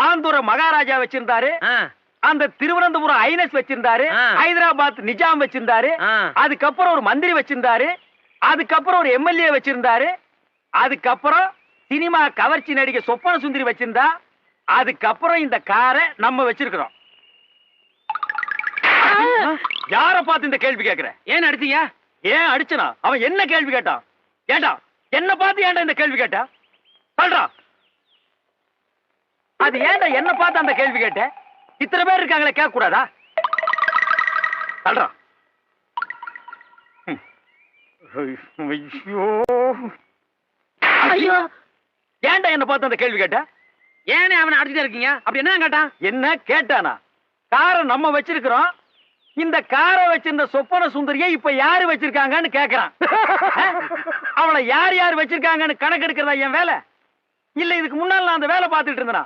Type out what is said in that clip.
ஆந்தூர மகாராஜா வச்சிருந்தாரு, அந்த திருவனந்தபுரம் ஐனஸ் வச்சிருந்தாரு, ஹைதராபாத் நிஜாம் வச்சிருந்தாரு, அதுக்கப்புறம் ஒரு மந்திரி வச்சிருந்தாரு, அதுக்கப்புறம் ஒரு எம்எல்ஏ வச்சிருந்தாரு, அதுக்கப்புறம் சினிமா கவர்ச்சி நடிகை சொப்பன சுந்தரி வச்சிருந்தா, அதுக்கப்புறம் இந்த காரை நம்ம வச்சிருக்கிறோம். யார பார்த்து இந்த கேள்வி கேட்கிற? ஏன் அடிச்சீங்க? ஏன் அடிச்சனா? அவன் என்ன கேள்வி கேட்டான்? ஏண்டா என்ன பார்த்து ஏன்டா இந்த கேள்வி கேட்டா? சொல்றா. அது ஏன்டா என்ன பார்த்து அந்த கேள்வி கேட்ட? இத்தனை பேர் இருக்காங்களே, கேட்க கூடாதா? சொல்றா. ஐயோ ஐயோ, ஏன்டா என்ன பார்த்து அந்த கேள்வி கேட்ட? ஏனே அவனை அடிச்சுட்டே இருக்கீங்க? அப்படி என்ன கேட்டான்? என்ன கேட்டானா? காரை நம்ம வச்சிருக்கிறோம், இந்த காரை வச்சிருந்த சொப்பன சுந்தரியை இப்ப யாரு வச்சிருக்காங்கன்னு கேக்குறான். அவளை யார் யார் வச்சிருக்காங்கன்னு கணக்கு எடுக்கிறதா என் வேலை? இல்ல இதுக்கு முன்னால நான் அந்த வேலை பார்த்துட்டு இருந்தேனா?